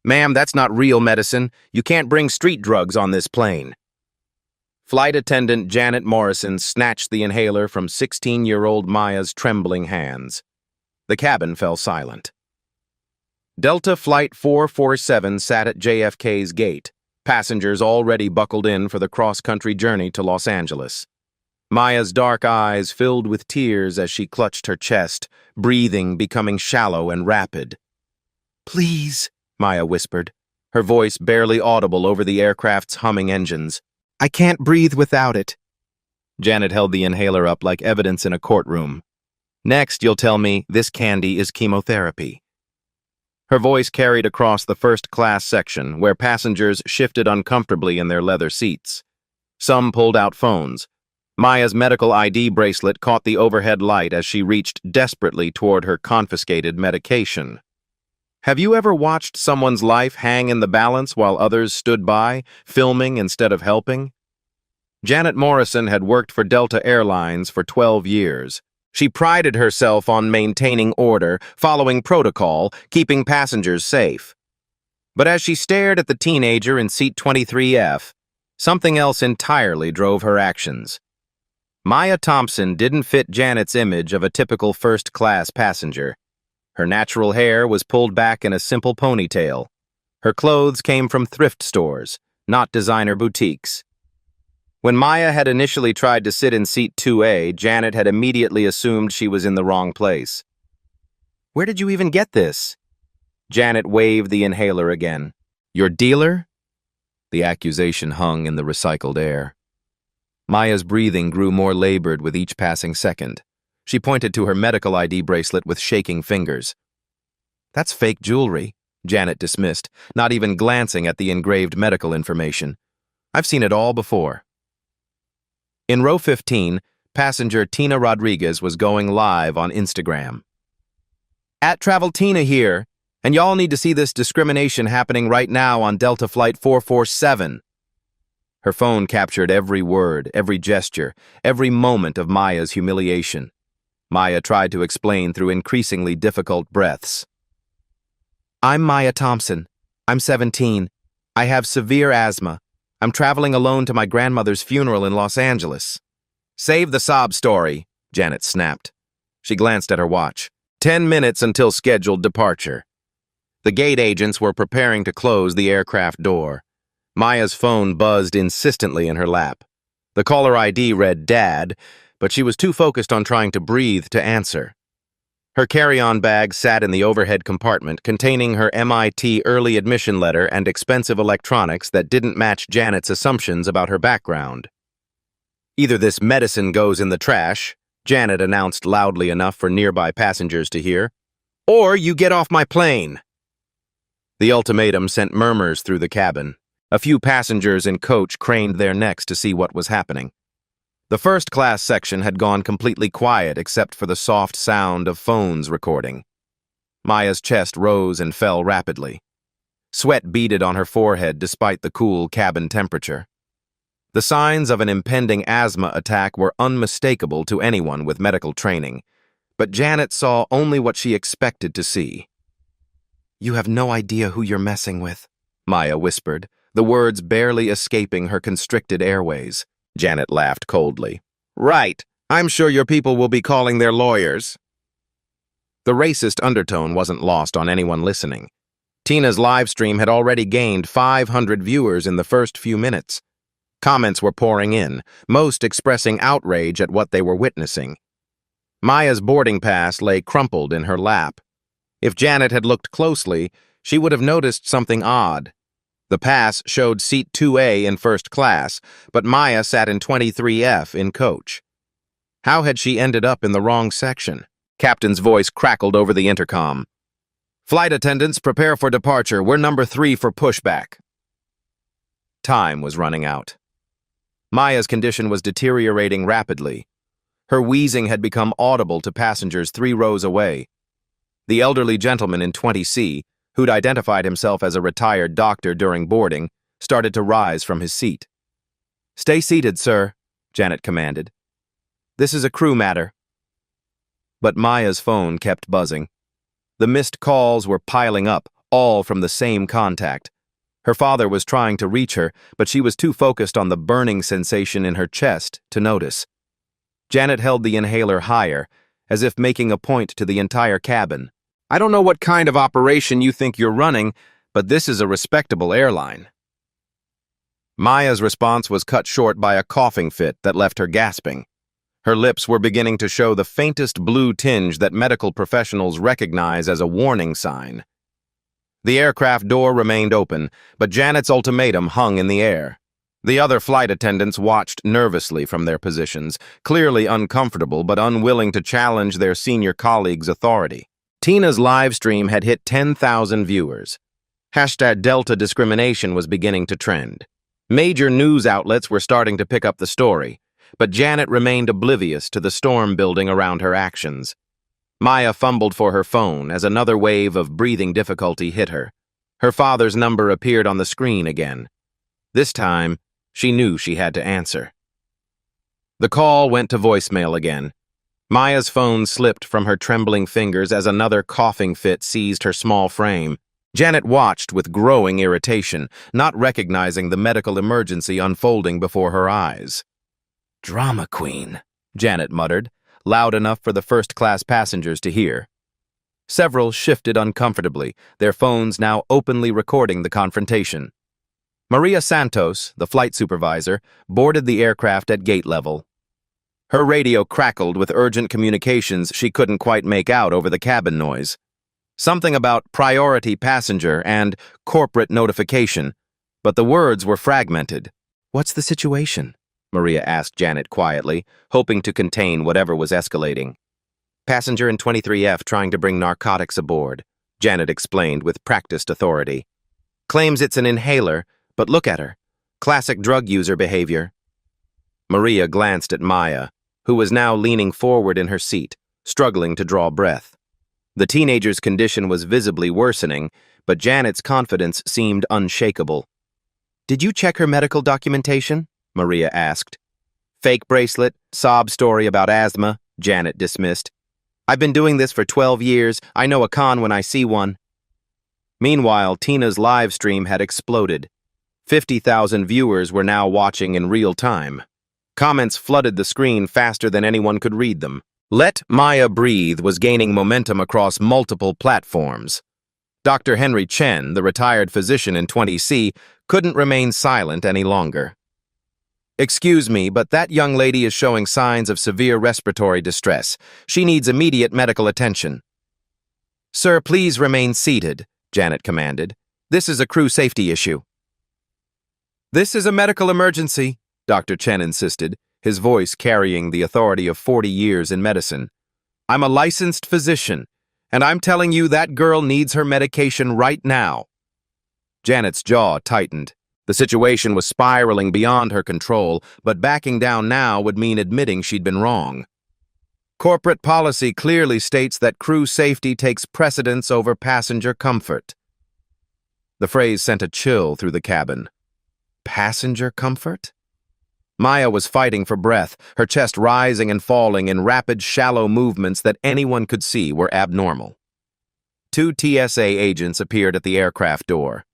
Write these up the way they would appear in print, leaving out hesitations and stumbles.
Ma'am, that's not real medicine. You can't bring street drugs on this plane. Flight attendant Janet Morrison snatched the inhaler from 16-year-old Maya's trembling hands. The cabin fell silent. Delta Flight 447 sat at JFK's gate, passengers already buckled in for the cross-country journey to Los Angeles. Maya's dark eyes filled with tears as she clutched her chest, breathing becoming shallow and rapid. "Please," Maya whispered, her voice barely audible over the aircraft's humming engines. "I can't breathe without it." Janet held the inhaler up like evidence in a courtroom. "Next, you'll tell me this candy is chemotherapy." Her voice carried across the first-class section, where passengers shifted uncomfortably in their leather seats. Some pulled out phones. Maya's medical ID bracelet caught the overhead light as she reached desperately toward her confiscated medication. Have you ever watched someone's life hang in the balance while others stood by, filming instead of helping? Janet Morrison had worked for Delta Airlines for 12 years. She prided herself on maintaining order, following protocol, keeping passengers safe. But as she stared at the teenager in seat 23F, something else entirely drove her actions. Maya Thompson didn't fit Janet's image of a typical first-class passenger. Her natural hair was pulled back in a simple ponytail. Her clothes came from thrift stores, not designer boutiques. When Maya had initially tried to sit in seat 2A, Janet had immediately assumed she was in the wrong place. "Where did you even get this?" Janet waved the inhaler again. "Your dealer?" The accusation hung in the recycled air. Maya's breathing grew more labored with each passing second. She pointed to her medical ID bracelet with shaking fingers. "That's fake jewelry," Janet dismissed, not even glancing at the engraved medical information. "I've seen it all before." In row 15, passenger Tina Rodriguez was going live on Instagram. @TravelTina here, and y'all need to see this discrimination happening right now on Delta Flight 447. Her phone captured every word, every gesture, every moment of Maya's humiliation. Maya tried to explain through increasingly difficult breaths. "I'm Maya Thompson. I'm 17. I have severe asthma. I'm traveling alone to my grandmother's funeral in Los Angeles." "Save the sob story," Janet snapped. She glanced at her watch. 10 minutes until scheduled departure. The gate agents were preparing to close the aircraft door. Maya's phone buzzed insistently in her lap. The caller ID read Dad, but she was too focused on trying to breathe to answer. Her carry-on bag sat in the overhead compartment containing her MIT early admission letter and expensive electronics that didn't match Janet's assumptions about her background. "Either this medicine goes in the trash," Janet announced loudly enough for nearby passengers to hear, "or you get off my plane." The ultimatum sent murmurs through the cabin. A few passengers in coach craned their necks to see what was happening. The first-class section had gone completely quiet except for the soft sound of phones recording. Maya's chest rose and fell rapidly. Sweat beaded on her forehead despite the cool cabin temperature. The signs of an impending asthma attack were unmistakable to anyone with medical training, but Janet saw only what she expected to see. "You have no idea who you're messing with," Maya whispered, the words barely escaping her constricted airways. Janet laughed coldly. "Right. I'm sure your people will be calling their lawyers." The racist undertone wasn't lost on anyone listening. Tina's live stream had already gained 500 viewers in the first few minutes. Comments were pouring in, most expressing outrage at what they were witnessing. Maya's boarding pass lay crumpled in her lap. If Janet had looked closely, she would have noticed something odd. The pass showed seat 2A in first class, but Maya sat in 23F in coach. How had she ended up in the wrong section? Captain's voice crackled over the intercom. "Flight attendants, prepare for departure. We're number 3 for pushback." Time was running out. Maya's condition was deteriorating rapidly. Her wheezing had become audible to passengers 3 rows away. The elderly gentleman in 20C, who'd identified himself as a retired doctor during boarding, started to rise from his seat. "Stay seated, sir," Janet commanded. "This is a crew matter." But Maya's phone kept buzzing. The missed calls were piling up, all from the same contact. Her father was trying to reach her, but she was too focused on the burning sensation in her chest to notice. Janet held the inhaler higher, as if making a point to the entire cabin. "I don't know what kind of operation you think you're running, but this is a respectable airline." Maya's response was cut short by a coughing fit that left her gasping. Her lips were beginning to show the faintest blue tinge that medical professionals recognize as a warning sign. The aircraft door remained open, but Janet's ultimatum hung in the air. The other flight attendants watched nervously from their positions, clearly uncomfortable but unwilling to challenge their senior colleague's authority. Tina's live stream had hit 10,000 viewers. #Delta discrimination was beginning to trend. Major news outlets were starting to pick up the story, but Janet remained oblivious to the storm building around her actions. Maya fumbled for her phone as another wave of breathing difficulty hit her. Her father's number appeared on the screen again. This time, she knew she had to answer. The call went to voicemail again. Maya's phone slipped from her trembling fingers as another coughing fit seized her small frame. Janet watched with growing irritation, not recognizing the medical emergency unfolding before her eyes. "Drama queen," Janet muttered, loud enough for the first-class passengers to hear. Several shifted uncomfortably, their phones now openly recording the confrontation. Maria Santos, the flight supervisor, boarded the aircraft at gate level. Her radio crackled with urgent communications she couldn't quite make out over the cabin noise. Something about priority passenger and corporate notification, but the words were fragmented. "What's the situation?" Maria asked Janet quietly, hoping to contain whatever was escalating. "Passenger in 23F trying to bring narcotics aboard," Janet explained with practiced authority. "Claims it's an inhaler, but look at her. Classic drug user behavior." Maria glanced at Maya, who was now leaning forward in her seat, struggling to draw breath. The teenager's condition was visibly worsening, but Janet's confidence seemed unshakable. "Did you check her medical documentation?" Maria asked. "Fake bracelet, sob story about asthma," Janet dismissed. "I've been doing this for 12 years. I know a con when I see one." Meanwhile, Tina's live stream had exploded. 50,000 viewers were now watching in real time. Comments flooded the screen faster than anyone could read them. "Let Maya Breathe" was gaining momentum across multiple platforms. Dr. Henry Chen, the retired physician in 20C, couldn't remain silent any longer. "Excuse me, but that young lady is showing signs of severe respiratory distress. She needs immediate medical attention." "Sir, please remain seated," Janet commanded. "This is a crew safety issue." "This is a medical emergency," Dr. Chen insisted, his voice carrying the authority of 40 years in medicine. "I'm a licensed physician, and I'm telling you that girl needs her medication right now." Janet's jaw tightened. The situation was spiraling beyond her control, but backing down now would mean admitting she'd been wrong. "Corporate policy clearly states that crew safety takes precedence over passenger comfort." The phrase sent a chill through the cabin. Passenger comfort? Maya was fighting for breath, her chest rising and falling in rapid, shallow movements that anyone could see were abnormal. 2 TSA agents appeared at the aircraft door.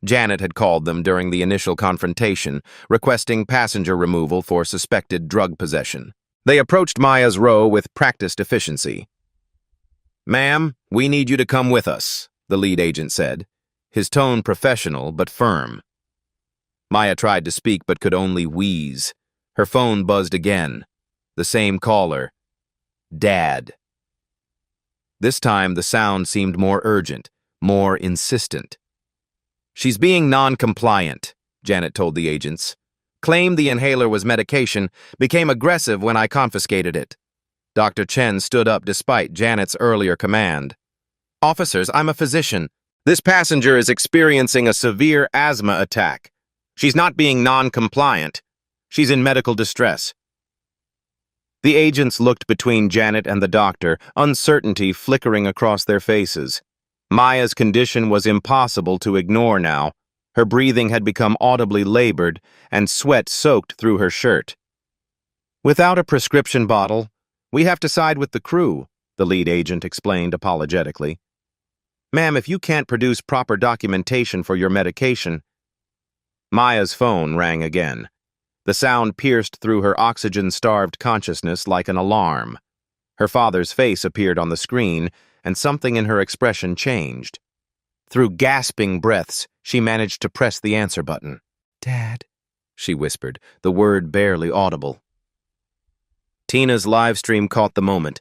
Janet had called them during the initial confrontation, requesting passenger removal for suspected drug possession. They approached Maya's row with practiced efficiency. "Ma'am, we need you to come with us," the lead agent said, his tone professional but firm. Maya tried to speak but could only wheeze. Her phone buzzed again. The same caller. Dad. This time the sound seemed more urgent, more insistent. "She's being non-compliant," Janet told the agents. "Claimed the inhaler was medication, became aggressive when I confiscated it." Dr. Chen stood up despite Janet's earlier command. "Officers, I'm a physician. This passenger is experiencing a severe asthma attack. She's not being non-compliant. She's in medical distress." The agents looked between Janet and the doctor, uncertainty flickering across their faces. Maya's condition was impossible to ignore now. Her breathing had become audibly labored, and sweat soaked through her shirt. "Without a prescription bottle, we have to side with the crew," the lead agent explained apologetically. Ma'am, if you can't produce proper documentation for your medication... Maya's phone rang again. The sound pierced through her oxygen-starved consciousness like an alarm. Her father's face appeared on the screen, and something in her expression changed. Through gasping breaths, she managed to press the answer button. "Dad," she whispered, the word barely audible. Tina's live stream caught the moment.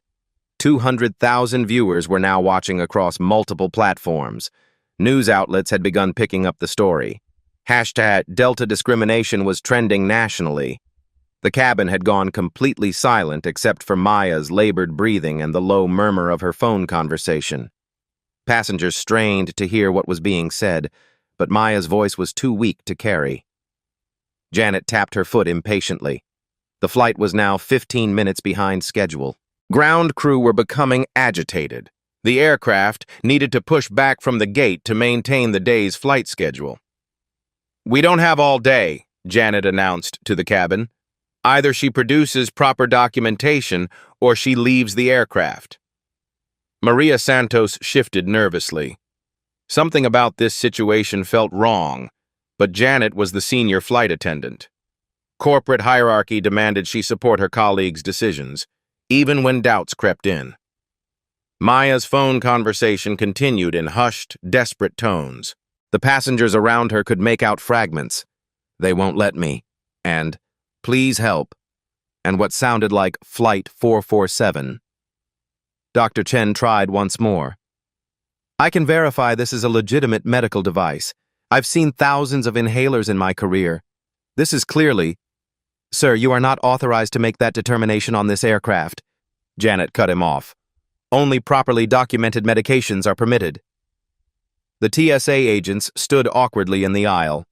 200,000 viewers were now watching across multiple platforms. News outlets had begun picking up the story. Hashtag Delta discrimination was trending nationally. The cabin had gone completely silent except for Maya's labored breathing and the low murmur of her phone conversation. Passengers strained to hear what was being said, but Maya's voice was too weak to carry. Janet tapped her foot impatiently. The flight was now 15 minutes behind schedule. Ground crew were becoming agitated. The aircraft needed to push back from the gate to maintain the day's flight schedule. "We don't have all day," Janet announced to the cabin. "Either she produces proper documentation or she leaves the aircraft." Maria Santos shifted nervously. Something about this situation felt wrong, but Janet was the senior flight attendant. Corporate hierarchy demanded she support her colleagues' decisions, even when doubts crept in. Maya's phone conversation continued in hushed, desperate tones. The passengers around her could make out fragments. "They won't let me," and "Please help," and what sounded like Flight 447. Dr. Chen tried once more. "I can verify this is a legitimate medical device. I've seen thousands of inhalers in my career. This is clearly..." "Sir, you are not authorized to make that determination on this aircraft." Janet cut him off. "Only properly documented medications are permitted." The TSA agents stood awkwardly in the aisle.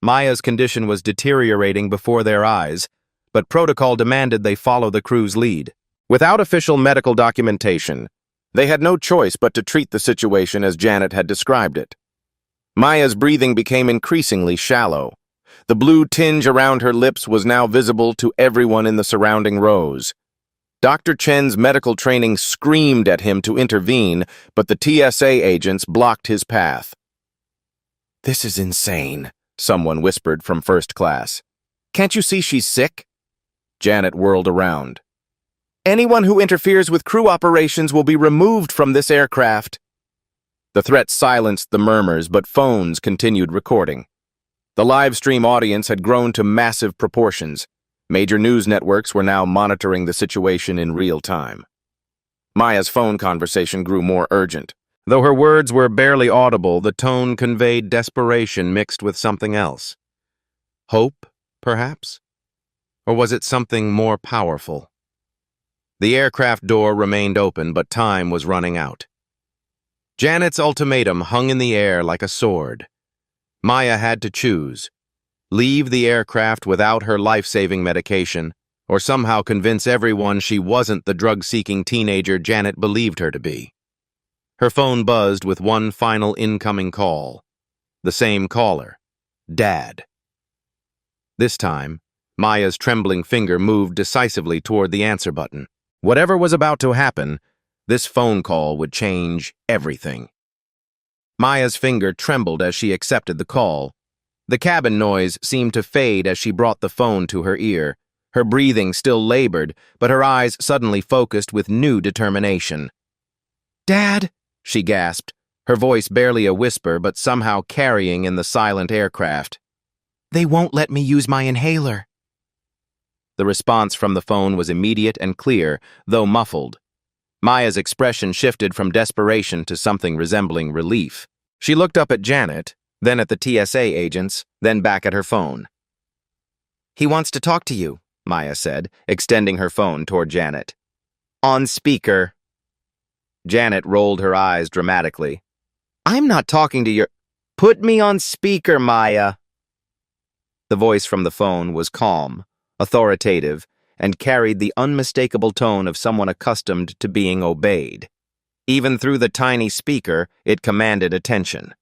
Maya's condition was deteriorating before their eyes, but protocol demanded they follow the crew's lead. Without official medical documentation, they had no choice but to treat the situation as Janet had described it. Maya's breathing became increasingly shallow. The blue tinge around her lips was now visible to everyone in the surrounding rows. Dr. Chen's medical training screamed at him to intervene, but the TSA agents blocked his path. "This is insane," someone whispered from first class. "Can't you see she's sick?" Janet whirled around. "Anyone who interferes with crew operations will be removed from this aircraft." The threat silenced the murmurs, but phones continued recording. The live stream audience had grown to massive proportions. Major news networks were now monitoring the situation in real time. Maya's phone conversation grew more urgent. Though her words were barely audible, the tone conveyed desperation mixed with something else. Hope, perhaps? Or was it something more powerful? The aircraft door remained open, but time was running out. Janet's ultimatum hung in the air like a sword. Maya had to choose. Leave the aircraft without her life-saving medication, or somehow convince everyone she wasn't the drug-seeking teenager Janet believed her to be. Her phone buzzed with one final incoming call. The same caller, Dad. This time, Maya's trembling finger moved decisively toward the answer button. Whatever was about to happen, this phone call would change everything. Maya's finger trembled as she accepted the call. The cabin noise seemed to fade as she brought the phone to her ear. Her breathing still labored, but her eyes suddenly focused with new determination. "Dad," she gasped, her voice barely a whisper but somehow carrying in the silent aircraft. "They won't let me use my inhaler." The response from the phone was immediate and clear, though muffled. Maya's expression shifted from desperation to something resembling relief. She looked up at Janet, then at the TSA agents, then back at her phone. "He wants to talk to you," Maya said, extending her phone toward Janet. "On speaker." Janet rolled her eyes dramatically. "I'm not talking to your—" "Put me on speaker, Maya." The voice from the phone was calm, authoritative, and carried the unmistakable tone of someone accustomed to being obeyed. Even through the tiny speaker, it commanded attention.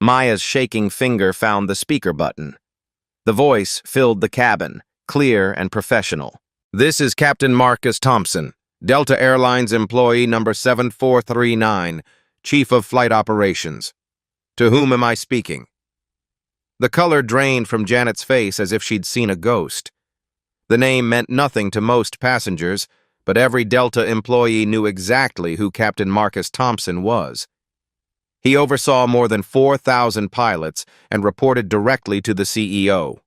Maya's shaking finger found the speaker button. The voice filled the cabin, clear and professional. "This is Captain Marcus Thompson, Delta Airlines employee number 7439. Chief of Flight Operations. To whom am I speaking? The color drained from Janet's face as if she'd seen a ghost. The name meant nothing to most passengers, but every Delta employee knew exactly who Captain Marcus Thompson was. He oversaw more than 4,000 pilots and reported directly to the CEO.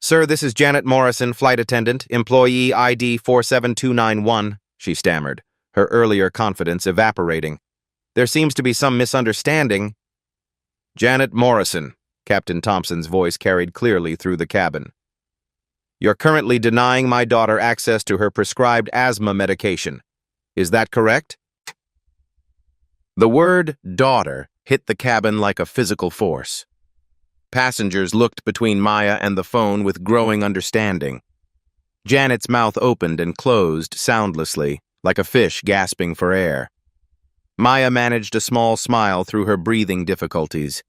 Sir, this is Janet Morrison, flight attendant, employee ID 47291, she stammered, her earlier confidence evaporating. There seems to be some misunderstanding. Janet Morrison, Captain Thompson's voice carried clearly through the cabin. You're currently denying my daughter access to her prescribed asthma medication. Is that correct? The word daughter hit the cabin like a physical force. Passengers looked between Maya and the phone with growing understanding. Janet's mouth opened and closed soundlessly, like a fish gasping for air. Maya managed a small smile through her breathing difficulties,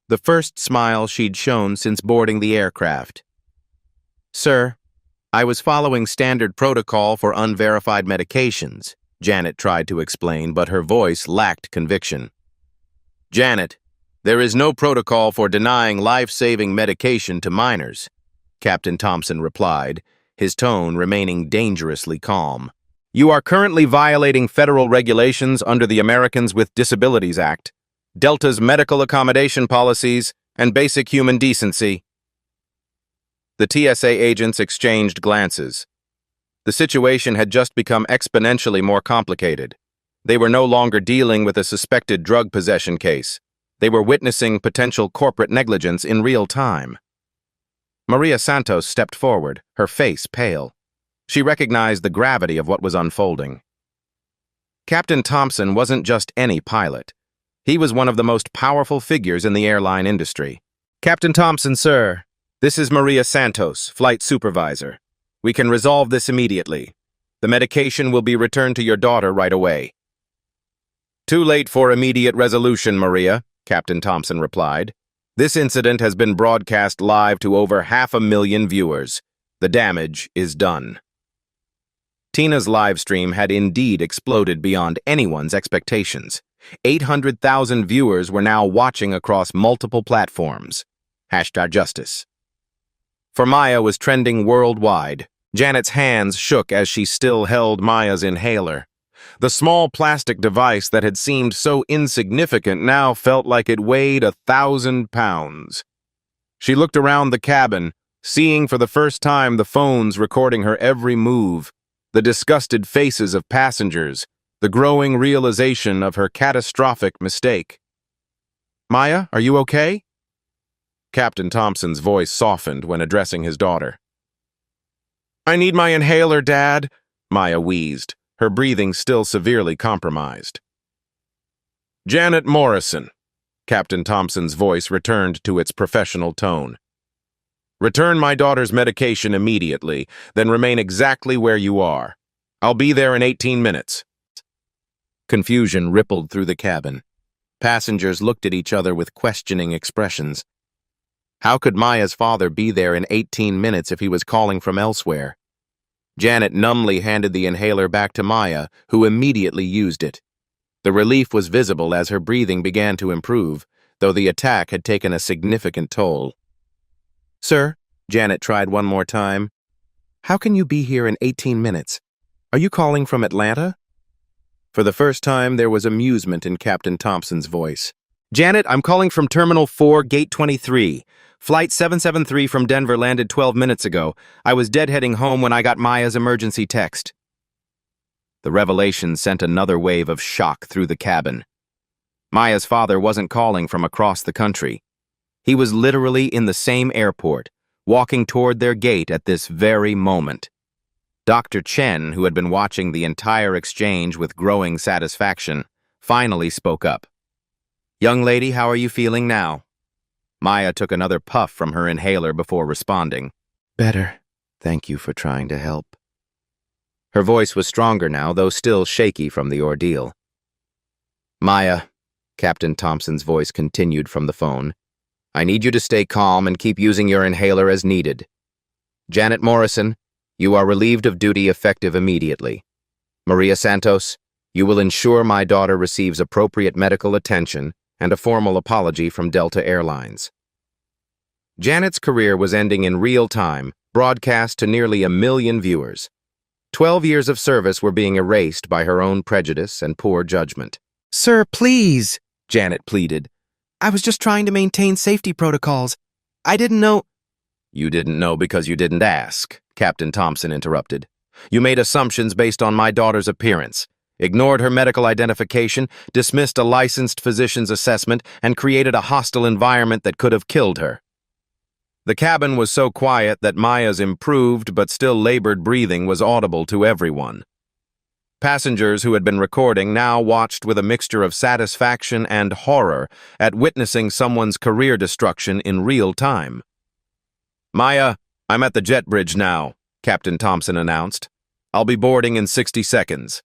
the first smile she'd shown since boarding the aircraft. Sir, I was following standard protocol for unverified medications, Janet tried to explain, but her voice lacked conviction. Janet, there is no protocol for denying life-saving medication to minors, Captain Thompson replied, his tone remaining dangerously calm. You are currently violating federal regulations under the Americans with Disabilities Act, Delta's medical accommodation policies, and basic human decency. The TSA agents exchanged glances. The situation had just become exponentially more complicated. They were no longer dealing with a suspected drug possession case. They were witnessing potential corporate negligence in real time. Maria Santos stepped forward, her face pale. She recognized the gravity of what was unfolding. Captain Thompson wasn't just any pilot. He was one of the most powerful figures in the airline industry. Captain Thompson, sir, this is Maria Santos, flight supervisor. We can resolve this immediately. The medication will be returned to your daughter right away. Too late for immediate resolution, Maria, Captain Thompson replied. This incident has been broadcast live to over 500,000 viewers. The damage is done. Tina's live stream had indeed exploded beyond anyone's expectations. 800,000 viewers were now watching across multiple platforms. #Justice. For Maya was trending worldwide. Janet's hands shook as she still held Maya's inhaler. The small plastic device that had seemed so insignificant now felt like it weighed 1,000 pounds. She looked around the cabin, seeing for the first time the phones recording her every move, the disgusted faces of passengers, the growing realization of her catastrophic mistake. Maya, are you okay? Captain Thompson's voice softened when addressing his daughter. I need my inhaler, Dad, Maya wheezed, her breathing still severely compromised. Janet Morrison, Captain Thompson's voice returned to its professional tone. Return my daughter's medication immediately, then remain exactly where you are. I'll be there in 18 minutes. Confusion rippled through the cabin. Passengers looked at each other with questioning expressions. How could Maya's father be there in 18 minutes if he was calling from elsewhere? Janet numbly handed the inhaler back to Maya, who immediately used it. The relief was visible as her breathing began to improve, though the attack had taken a significant toll. Sir, Janet tried one more time. How can you be here in 18 minutes? Are you calling from Atlanta? For the first time, there was amusement in Captain Thompson's voice. Janet, I'm calling from Terminal 4, Gate 23. Flight 773 from Denver landed 12 minutes ago. I was deadheading home when I got Maya's emergency text. The revelation sent another wave of shock through the cabin. Maya's father wasn't calling from across the country. He was literally in the same airport, walking toward their gate at this very moment. Dr. Chen, who had been watching the entire exchange with growing satisfaction, finally spoke up. Young lady, how are you feeling now? Maya took another puff from her inhaler before responding. Better. Thank you for trying to help. Her voice was stronger now, though still shaky from the ordeal. Maya, Captain Thompson's voice continued from the phone, I need you to stay calm and keep using your inhaler as needed. Janet Morrison, you are relieved of duty effective immediately. Maria Santos, You will ensure my daughter receives appropriate medical attention and a formal apology from Delta Airlines. Janet's career was ending in real time, broadcast to nearly 1 million viewers. 12 years of service were being erased by her own prejudice and poor judgment. Sir, please, Janet pleaded. I was just trying to maintain safety protocols. I didn't know— You didn't know because you didn't ask, Captain Thompson interrupted. You made assumptions based on my daughter's appearance, ignored her medical identification, dismissed a licensed physician's assessment, and created a hostile environment that could have killed her. The cabin was so quiet that Maya's improved but still labored breathing was audible to everyone. Passengers who had been recording now watched with a mixture of satisfaction and horror at witnessing someone's career destruction in real time. "Maya, I'm at the jet bridge now," Captain Thompson announced. "I'll be boarding in 60 seconds.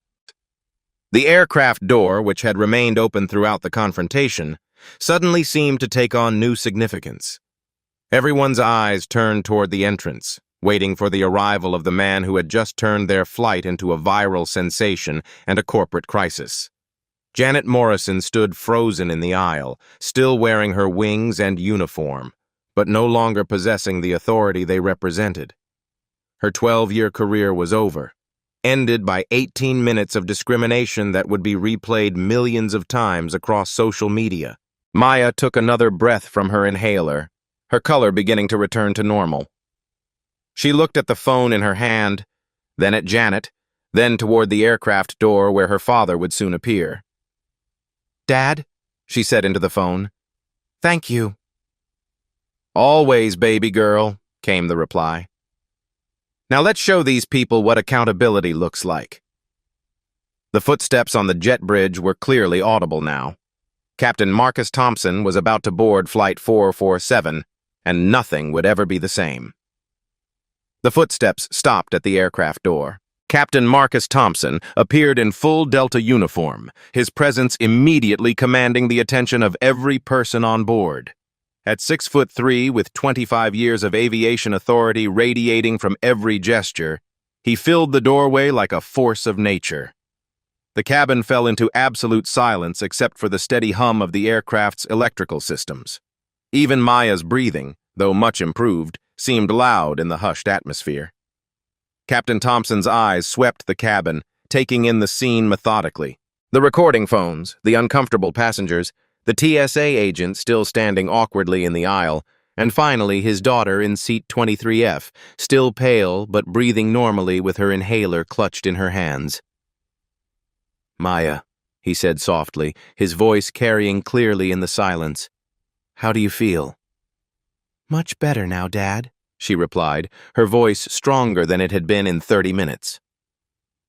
The aircraft door, which had remained open throughout the confrontation, suddenly seemed to take on new significance. Everyone's eyes turned toward the entrance, waiting for the arrival of the man who had just turned their flight into a viral sensation and a corporate crisis. Janet Morrison stood frozen in the aisle, still wearing her wings and uniform, but no longer possessing the authority they represented. Her 12-year career was over, ended by 18 minutes of discrimination that would be replayed millions of times across social media. Maya took another breath from her inhaler, her color beginning to return to normal. She looked at the phone in her hand, then at Janet, then toward the aircraft door where her father would soon appear. Dad, she said into the phone. thank you. "Always, baby girl," came the reply. "Now let's show these people what accountability looks like." The footsteps on the jet bridge were clearly audible now. Captain Marcus Thompson was about to board Flight 447, and nothing would ever be the same. The footsteps stopped at the aircraft door. Captain Marcus Thompson appeared in full Delta uniform, his presence immediately commanding the attention of every person on board. At 6'3", with 25 years of aviation authority radiating from every gesture, he filled the doorway like a force of nature. The cabin fell into absolute silence except for the steady hum of the aircraft's electrical systems. Even Maya's breathing, though much improved, seemed loud in the hushed atmosphere. Captain Thompson's eyes swept the cabin, taking in the scene methodically. The recording phones, the uncomfortable passengers, the TSA agent still standing awkwardly in the aisle, and finally his daughter in seat 23F, still pale but breathing normally with her inhaler clutched in her hands. "Maya," he said softly, his voice carrying clearly in the silence. "How do you feel?" Much better now, Dad, she replied, her voice stronger than it had been in 30 minutes.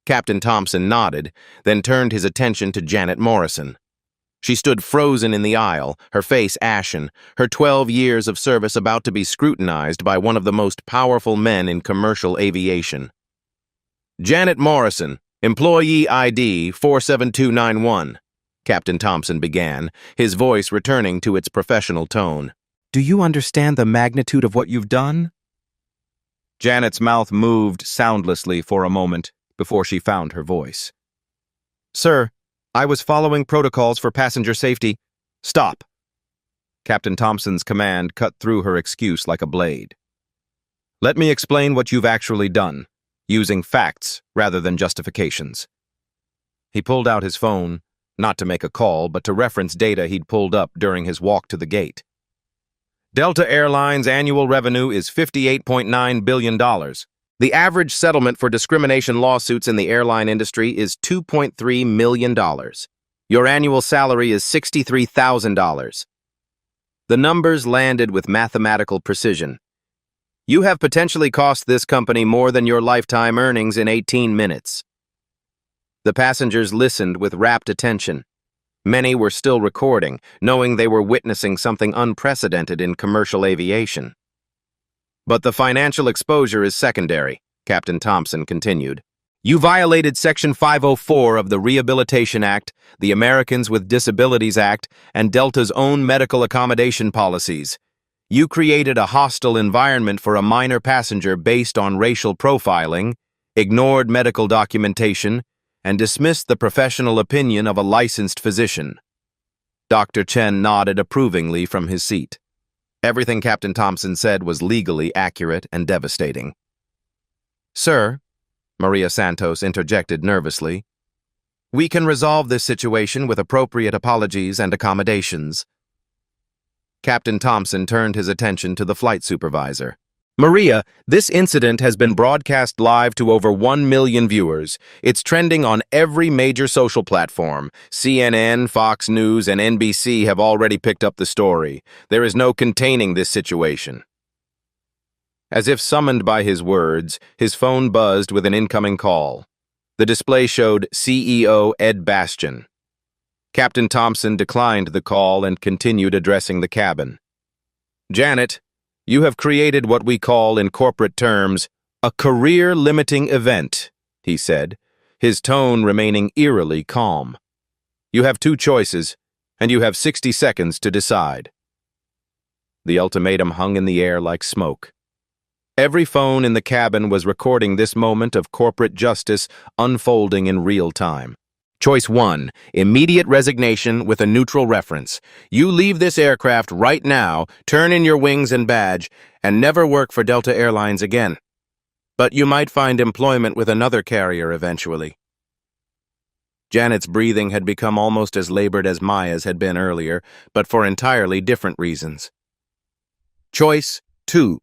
Captain Thompson nodded, then turned his attention to Janet Morrison. She stood frozen in the aisle, her face ashen, her 12 years of service about to be scrutinized by one of the most powerful men in commercial aviation. "Janet Morrison, Employee ID 47291, Captain Thompson began, his voice returning to its professional tone. do you understand the magnitude of what you've done? Janet's mouth moved soundlessly for a moment before she found her voice. "Sir, I was following protocols for passenger safety." "Stop!" Captain Thompson's command cut through her excuse like a blade. "Let me explain what you've actually done, using facts rather than justifications." He pulled out his phone, not to make a call, but to reference data he'd pulled up during his walk to the gate. Delta Airlines' annual revenue is $58.9 billion. The average settlement for discrimination lawsuits in the airline industry is $2.3 million. Your annual salary is $63,000. The numbers landed with mathematical precision. You have potentially cost this company more than your lifetime earnings in 18 minutes. The passengers listened with rapt attention. Many were still recording, knowing they were witnessing something unprecedented in commercial aviation. "But the financial exposure is secondary," Captain Thompson continued. "You violated Section 504 of the Rehabilitation Act, the Americans with Disabilities Act, and Delta's own medical accommodation policies. You created a hostile environment for a minor passenger based on racial profiling, ignored medical documentation, and dismissed the professional opinion of a licensed physician. Dr. Chen nodded approvingly from his seat. Everything Captain Thompson said was legally accurate and devastating. "Sir," Maria Santos interjected nervously, "we can resolve this situation with appropriate apologies and accommodations." Captain Thompson turned his attention to the flight supervisor. "Maria, this incident has been broadcast live to over 1 million viewers. It's trending on every major social platform. CNN, Fox News, and NBC have already picked up the story. There is no containing this situation." As if summoned by his words, his phone buzzed with an incoming call. The display showed CEO Ed Bastian. Captain Thompson declined the call and continued addressing the cabin. "Janet, you have created what we call in corporate terms a career-limiting event," he said, his tone remaining eerily calm. "You have two choices, and you have 60 seconds to decide." The ultimatum hung in the air like smoke. Every phone in the cabin was recording this moment of corporate justice unfolding in real time. Choice 1, immediate resignation with a neutral reference. You leave this aircraft right now, turn in your wings and badge, and never work for Delta Airlines again. But you might find employment with another carrier eventually. Janet's breathing had become almost as labored as Maya's had been earlier, but for entirely different reasons. Choice 2,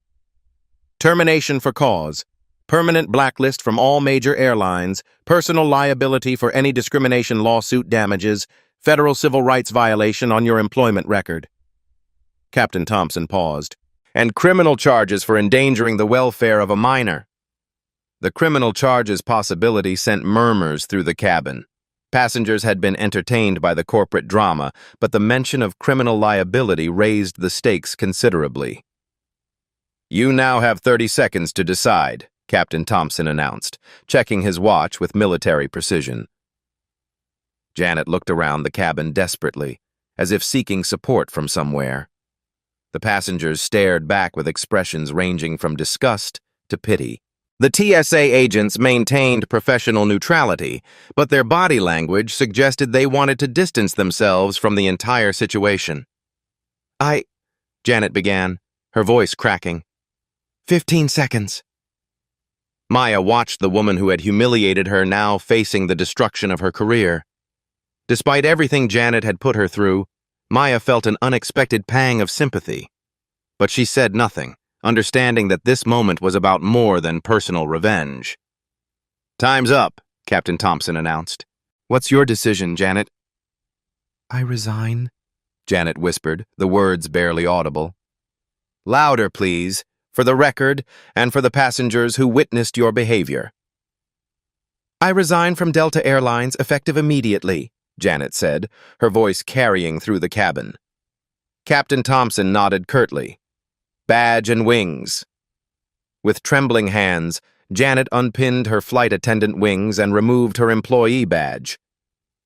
termination for cause. Permanent blacklist from all major airlines, personal liability for any discrimination lawsuit damages, federal civil rights violation on your employment record. Captain Thompson paused. And criminal charges for endangering the welfare of a minor. The criminal charges possibility sent murmurs through the cabin. Passengers had been entertained by the corporate drama, but the mention of criminal liability raised the stakes considerably. "You now have 30 seconds to decide," Captain Thompson announced, checking his watch with military precision. Janet looked around the cabin desperately, as if seeking support from somewhere. The passengers stared back with expressions ranging from disgust to pity. The TSA agents maintained professional neutrality, but their body language suggested they wanted to distance themselves from the entire situation. Janet began, her voice cracking. 15 seconds. Maya watched the woman who had humiliated her now facing the destruction of her career. Despite everything Janet had put her through, Maya felt an unexpected pang of sympathy. But she said nothing, understanding that this moment was about more than personal revenge. "Time's up," Captain Thompson announced. "What's your decision, Janet?" I resign. Janet whispered, the words barely audible. "Louder, please, for the record and for the passengers who witnessed your behavior." I resign from Delta Airlines effective immediately, Janet said, her voice carrying through the cabin. Captain Thompson nodded curtly. "Badge and wings." With trembling hands, Janet unpinned her flight attendant wings and removed her employee badge.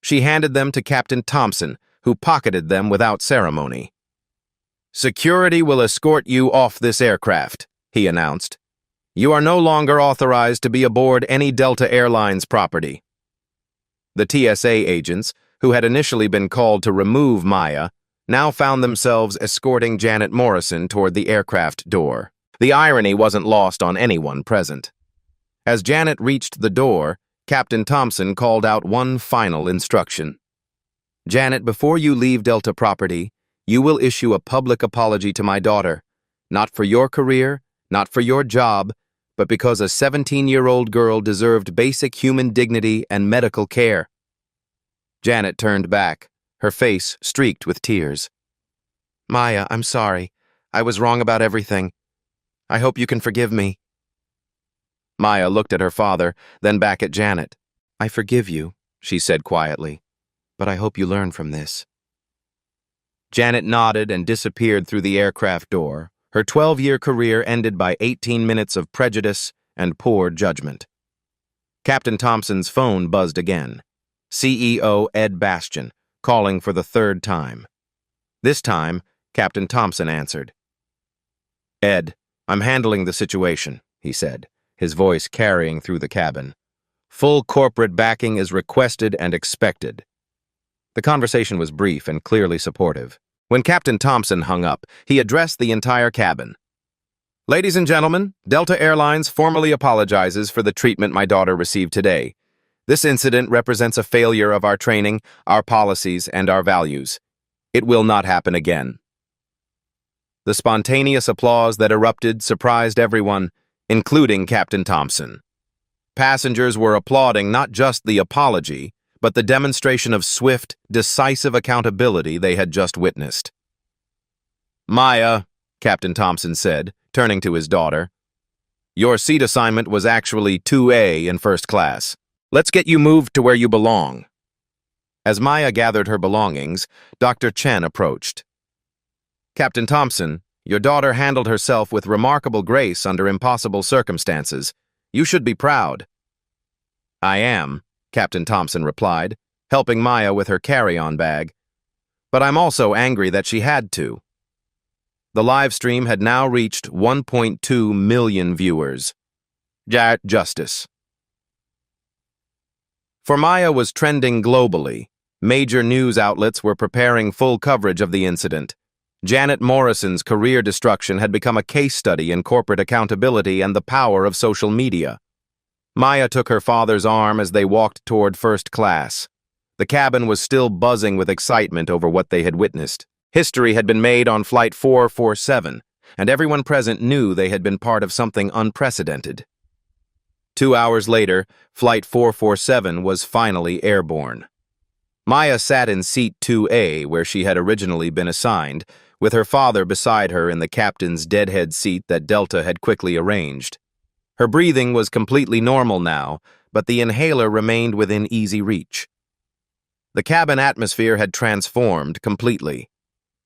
She handed them to Captain Thompson, who pocketed them without ceremony. "Security will escort you off this aircraft," he announced. "You are no longer authorized to be aboard any Delta Airlines property." The TSA agents, who had initially been called to remove Maya, now found themselves escorting Janet Morrison toward the aircraft door. The irony wasn't lost on anyone present. As Janet reached the door, Captain Thompson called out one final instruction. "Janet, before you leave Delta property, you will issue a public apology to my daughter, not for your career, not for your job, but because a 17-year-old girl deserved basic human dignity and medical care." Janet turned back, her face streaked with tears. "Maya, I'm sorry. I was wrong about everything. I hope you can forgive me." Maya looked at her father, then back at Janet. "I forgive you," she said quietly, "but I hope you learn from this." Janet nodded and disappeared through the aircraft door, her 12-year career ended by 18 minutes of prejudice and poor judgment. Captain Thompson's phone buzzed again. CEO Ed Bastian, calling for the third time. This time, Captain Thompson answered. "Ed, I'm handling the situation," he said, his voice carrying through the cabin. Full corporate backing is requested and expected. The conversation was brief and clearly supportive. When Captain Thompson hung up, he addressed the entire cabin. "Ladies and gentlemen, Delta Airlines formally apologizes for the treatment my daughter received today. This incident represents a failure of our training, our policies, and our values. It will not happen again." The spontaneous applause that erupted surprised everyone, including Captain Thompson. Passengers were applauding not just the apology, but the demonstration of swift, decisive accountability they had just witnessed. "Maya," Captain Thompson said, turning to his daughter, "your seat assignment was actually 2A in first class. Let's get you moved to where you belong." As Maya gathered her belongings, Dr. Chen approached. "Captain Thompson, your daughter handled herself with remarkable grace under impossible circumstances. You should be proud." "I am," Captain Thompson replied, helping Maya with her carry-on bag. "But I'm also angry that she had to." The live stream had now reached 1.2 million viewers. Justice. For Maya was trending globally. Major news outlets were preparing full coverage of the incident. Janet Morrison's career destruction had become a case study in corporate accountability and the power of social media. Maya took her father's arm as they walked toward first class. The cabin was still buzzing with excitement over what they had witnessed. History had been made on Flight 447, and everyone present knew they had been part of something unprecedented. 2 hours later, Flight 447 was finally airborne. Maya sat in seat 2A, where she had originally been assigned, with her father beside her in the captain's deadhead seat that Delta had quickly arranged. Her breathing was completely normal now, but the inhaler remained within easy reach. The cabin atmosphere had transformed completely.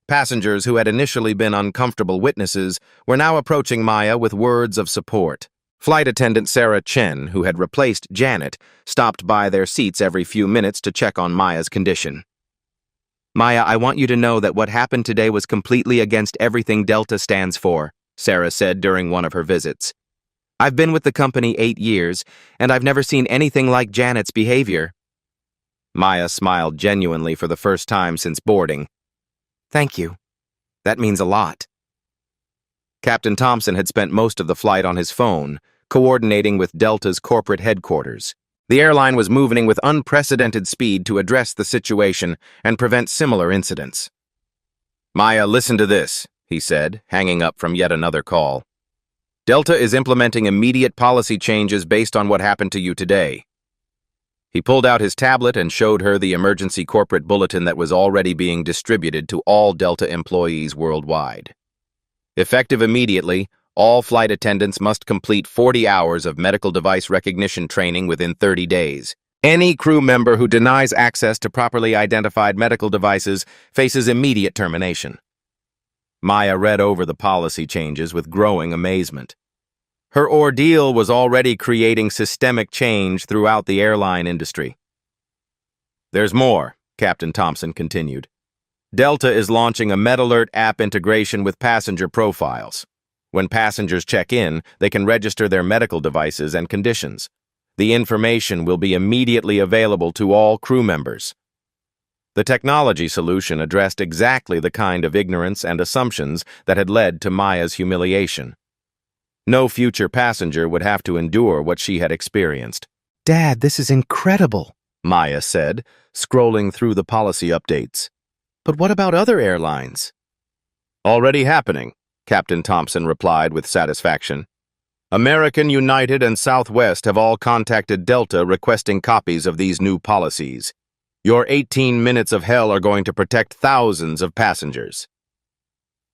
Passengers who had initially been uncomfortable witnesses were now approaching Maya with words of support. Flight attendant Sarah Chen, who had replaced Janet, stopped by their seats every few minutes to check on Maya's condition. "Maya, I want you to know that what happened today was completely against everything Delta stands for," Sarah said during one of her visits. "I've been with the company 8 years, and I've never seen anything like Janet's behavior." Maya smiled genuinely for the first time since boarding. "Thank you. That means a lot." Captain Thompson had spent most of the flight on his phone, coordinating with Delta's corporate headquarters. The airline was moving with unprecedented speed to address the situation and prevent similar incidents. "Maya, listen to this," he said, hanging up from yet another call. "Delta is implementing immediate policy changes based on what happened to you today." He pulled out his tablet and showed her the emergency corporate bulletin that was already being distributed to all Delta employees worldwide. Effective immediately, all flight attendants must complete 40 hours of medical device recognition training within 30 days. Any crew member who denies access to properly identified medical devices faces immediate termination. Maya read over the policy changes with growing amazement. Her ordeal was already creating systemic change throughout the airline industry. "There's more," Captain Thompson continued. "Delta is launching a MedAlert app integration with passenger profiles. When passengers check in, they can register their medical devices and conditions. The information will be immediately available to all crew members." The technology solution addressed exactly the kind of ignorance and assumptions that had led to Maya's humiliation. No future passenger would have to endure what she had experienced. "Dad, this is incredible," Maya said, scrolling through the policy updates. "But what about other airlines?" "Already happening," Captain Thompson replied with satisfaction. "American, United, and Southwest have all contacted Delta requesting copies of these new policies. Your 18 minutes of hell are going to protect thousands of passengers."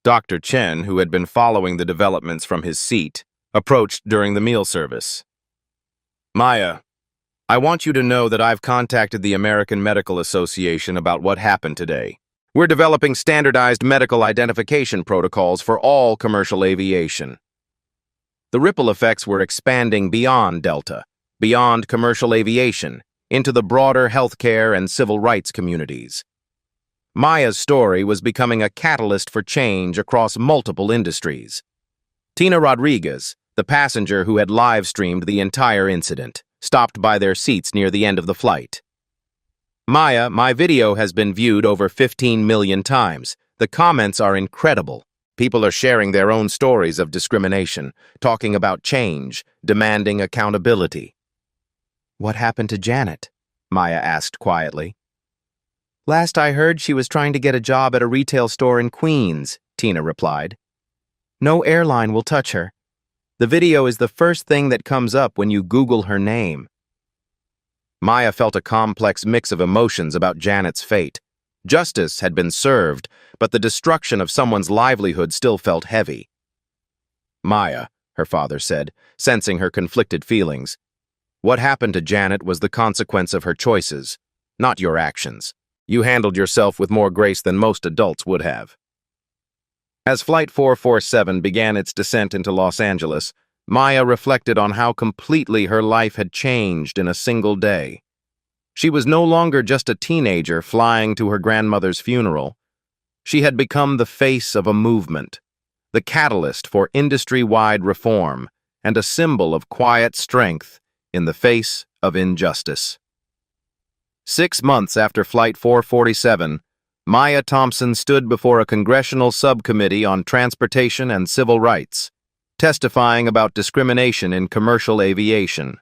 Dr. Chen, who had been following the developments from his seat, approached during the meal service. "Maya, I want you to know that I've contacted the American Medical Association about what happened today. We're developing standardized medical identification protocols for all commercial aviation." The ripple effects were expanding beyond Delta, beyond commercial aviation, into the broader healthcare and civil rights communities. Maya's story was becoming a catalyst for change across multiple industries. Tina Rodriguez, the passenger who had live-streamed the entire incident, stopped by their seats near the end of the flight. Maya, my video has been viewed over 15 million times. The comments are incredible. People are sharing their own stories of discrimination, talking about change, demanding accountability. What happened to Janet? Maya asked quietly. Last I heard, she was trying to get a job at a retail store in Queens, Tina replied. No airline will touch her. The video is the first thing that comes up when you Google her name. Maya felt a complex mix of emotions about Janet's fate. Justice had been served, but the destruction of someone's livelihood still felt heavy. Maya, her father said, sensing her conflicted feelings. What happened to Janet was the consequence of her choices, not your actions. You handled yourself with more grace than most adults would have. As Flight 447 began its descent into Los Angeles, Maya reflected on how completely her life had changed in a single day. She was no longer just a teenager flying to her grandmother's funeral. She had become the face of a movement, the catalyst for industry-wide reform, and a symbol of quiet strength in the face of injustice. 6 months after Flight 447, Maya Thompson stood before a congressional subcommittee on transportation and civil rights, testifying about discrimination in commercial aviation.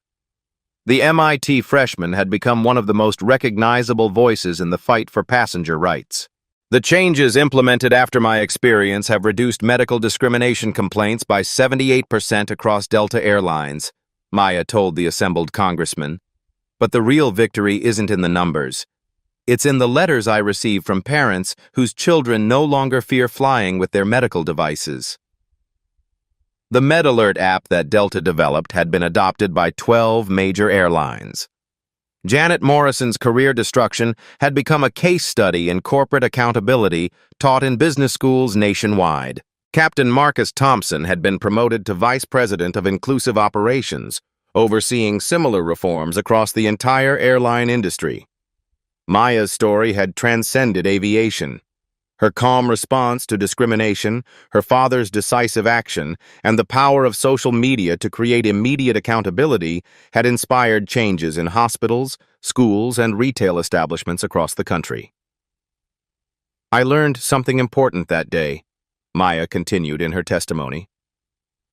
The MIT freshman had become one of the most recognizable voices in the fight for passenger rights. The changes implemented after my experience have reduced medical discrimination complaints by 78% across Delta Airlines, Maya told the assembled congressman. But the real victory isn't in the numbers. It's in the letters I receive from parents whose children no longer fear flying with their medical devices. The MedAlert app that Delta developed had been adopted by 12 major airlines. Janet Morrison's career destruction had become a case study in corporate accountability taught in business schools nationwide. Captain Marcus Thompson had been promoted to Vice President of Inclusive Operations, overseeing similar reforms across the entire airline industry. Maya's story had transcended aviation. Her calm response to discrimination, her father's decisive action, and the power of social media to create immediate accountability had inspired changes in hospitals, schools, and retail establishments across the country. I learned something important that day, Maya continued in her testimony.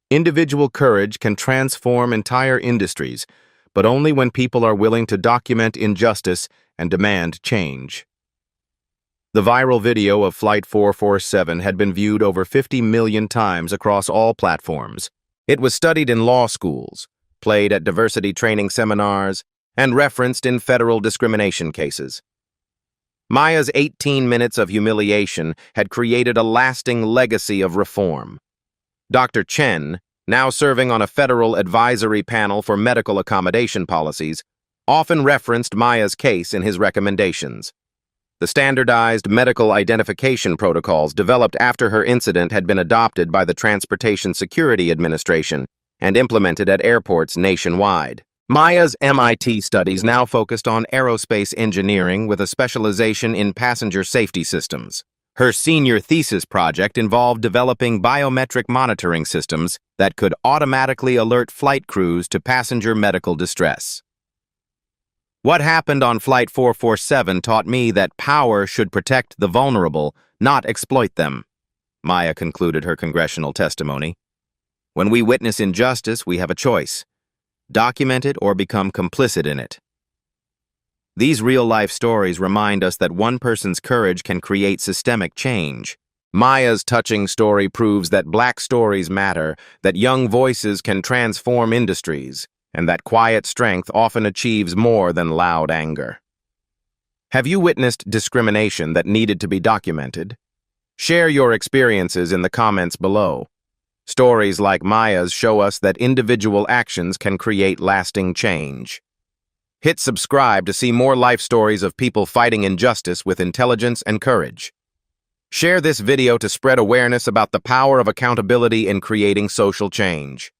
Individual courage can transform entire industries, but only when people are willing to document injustice and demand change. The viral video of Flight 447 had been viewed over 50 million times across all platforms. It was studied in law schools, played at diversity training seminars, and referenced in federal discrimination cases. Maya's 18 minutes of humiliation had created a lasting legacy of reform. Dr. Chen, now serving on a federal advisory panel for medical accommodation policies, often referenced Maya's case in his recommendations. The standardized medical identification protocols developed after her incident had been adopted by the Transportation Security Administration and implemented at airports nationwide. Maya's MIT studies now focused on aerospace engineering with a specialization in passenger safety systems. Her senior thesis project involved developing biometric monitoring systems that could automatically alert flight crews to passenger medical distress. What happened on Flight 447 taught me that power should protect the vulnerable, not exploit them, Maya concluded her congressional testimony. When we witness injustice, we have a choice: document it or become complicit in it. These real-life stories remind us that one person's courage can create systemic change. Maya's touching story proves that Black stories matter, that young voices can transform industries, and that quiet strength often achieves more than loud anger. Have you witnessed discrimination that needed to be documented? Share your experiences in the comments below. Stories like Maya's show us that individual actions can create lasting change. Hit subscribe to see more life stories of people fighting injustice with intelligence and courage. Share this video to spread awareness about the power of accountability in creating social change.